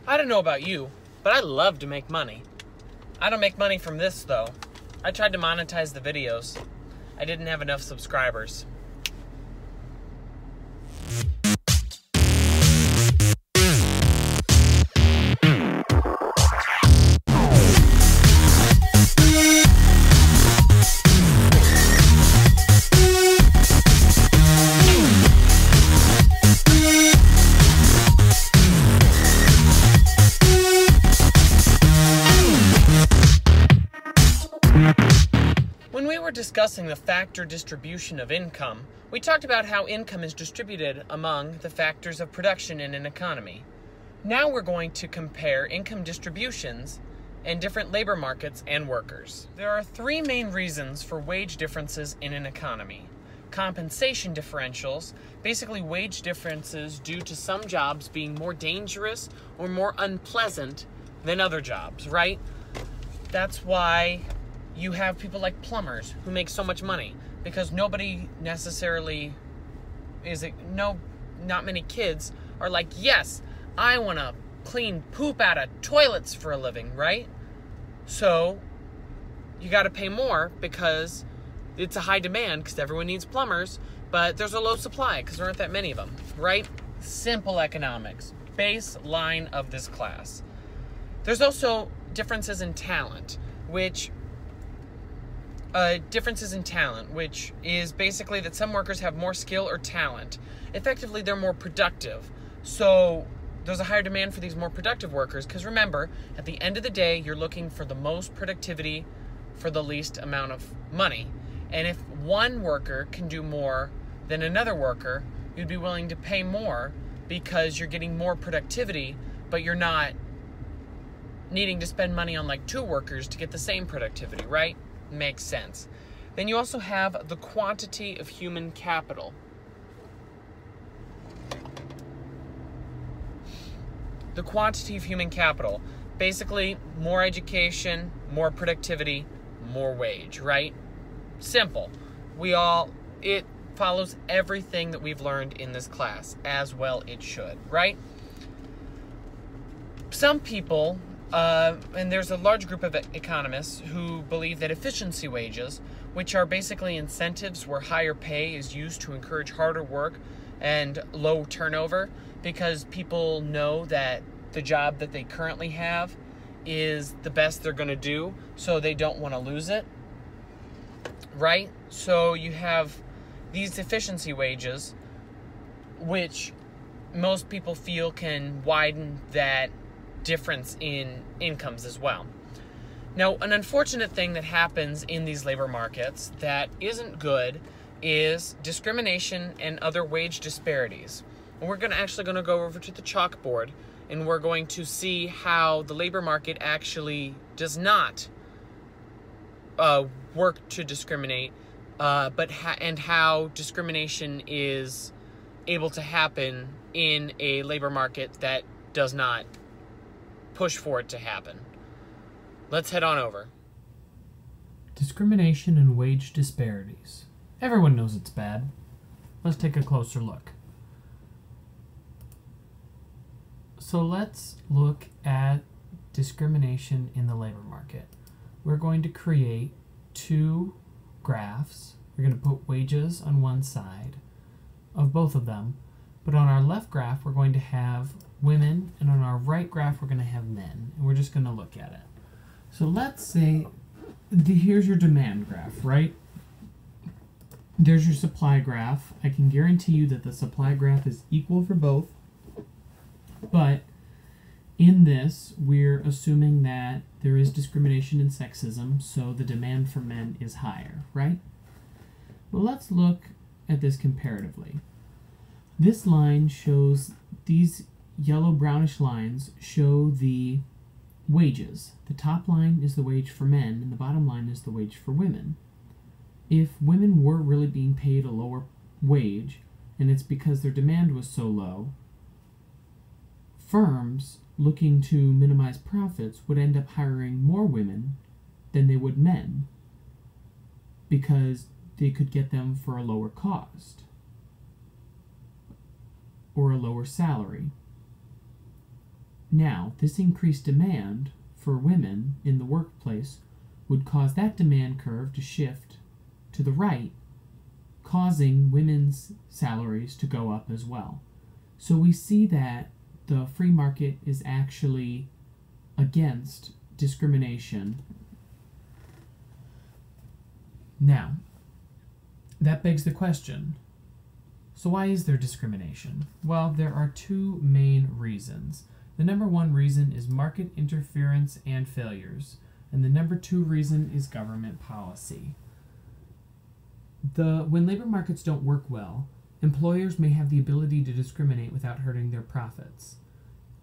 I don't know about you, but I love to make money. I don't make money from this, though. I tried to monetize the videos. I didn't have enough subscribers. When we were discussing the factor distribution of income, we talked about how income is distributed among the factors of production in an economy. Now we're going to compare income distributions in different labor markets and workers. There are three main reasons for wage differences in an economy. Compensation differentials, basically wage differences due to some jobs being more dangerous or more unpleasant than other jobs, right? That's why you have people like plumbers who make so much money, because nobody necessarily not many kids are like, yes, I want to clean poop out of toilets for a living, right? So you got to pay more because it's a high demand because everyone needs plumbers, but there's a low supply because there aren't that many of them, right? Simple economics, baseline of this class. There's also differences in talent, which is basically that some workers have more skill or talent. Effectively, they're more productive. So there's a higher demand for these more productive workers because remember, at the end of the day, you're looking for the most productivity for the least amount of money. And if one worker can do more than another worker, you'd be willing to pay more because you're getting more productivity, but you're not needing to spend money on like two workers to get the same productivity, right? Makes sense. Then you also have the quantity of human capital. The quantity of human capital. Basically, more education, more productivity, more wage, right? Simple. It follows everything that we've learned in this class, as well it should, right? Some people, and there's a large group of economists who believe that efficiency wages, which are basically incentives where higher pay is used to encourage harder work and low turnover, because people know that the job that they currently have is the best they're going to do, so they don't want to lose it, right? So you have these efficiency wages, which most people feel can widen that difference in incomes as well. Now, an unfortunate thing that happens in these labor markets that isn't good is discrimination and other wage disparities. And we're actually going to go over to the chalkboard and we're going to see how the labor market actually does not work to discriminate, and how discrimination is able to happen in a labor market that does not push for it to happen. Let's head on over. Discrimination and wage disparities. Everyone knows it's bad. Let's take a closer look. So let's look at discrimination in the labor market. We're going to create two graphs. We're going to put wages on one side of both of them, but on our left graph we're going to have women, and on our right graph we're going to have men, and we're just going to look at it. So let's say, here's your demand graph, right? There's your supply graph. I can guarantee you that the supply graph is equal for both, but in this we're assuming that there is discrimination and sexism, so the demand for men is higher, right? Well, let's look at this comparatively. This line shows, these yellow brownish lines show the wages. The top line is the wage for men and the bottom line is the wage for women. If women were really being paid a lower wage, and it's because their demand was so low, firms looking to minimize profits would end up hiring more women than they would men because they could get them for a lower cost or a lower salary. Now, this increased demand for women in the workplace would cause that demand curve to shift to the right, causing women's salaries to go up as well. So we see that the free market is actually against discrimination. Now, that begs the question, so why is there discrimination? Well, there are two main reasons. The number one reason is market interference and failures, and the number two reason is government policy. When labor markets don't work well, employers may have the ability to discriminate without hurting their profits.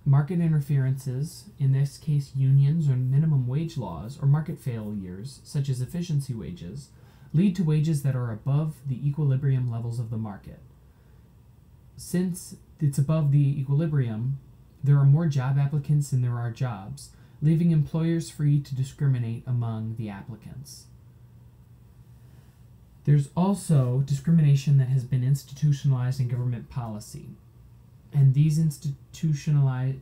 Market interferences, in this case unions or minimum wage laws, or market failures, such as efficiency wages, lead to wages that are above the equilibrium levels of the market. Since it's above the equilibrium, there are more job applicants than there are jobs, leaving employers free to discriminate among the applicants. There's also discrimination that has been institutionalized in government policy. And this institutionalized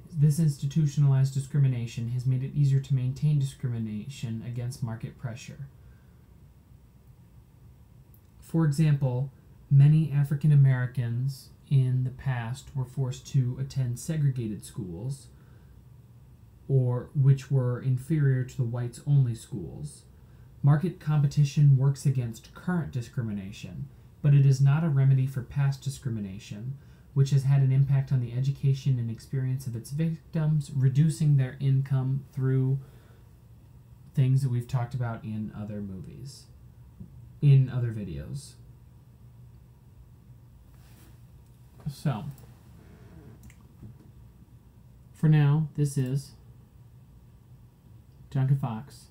discrimination has made it easier to maintain discrimination against market pressure. For example, many African Americans in the past were forced to attend segregated schools, or which were inferior to the whites-only schools. Market competition works against current discrimination, but it is not a remedy for past discrimination, which has had an impact on the education and experience of its victims, reducing their income through things that we've talked about in other movies, in other videos. So, for now, this is John Fox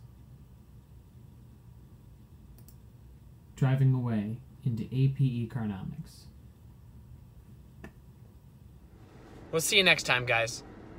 driving away into AP Economics. We'll see you next time, guys.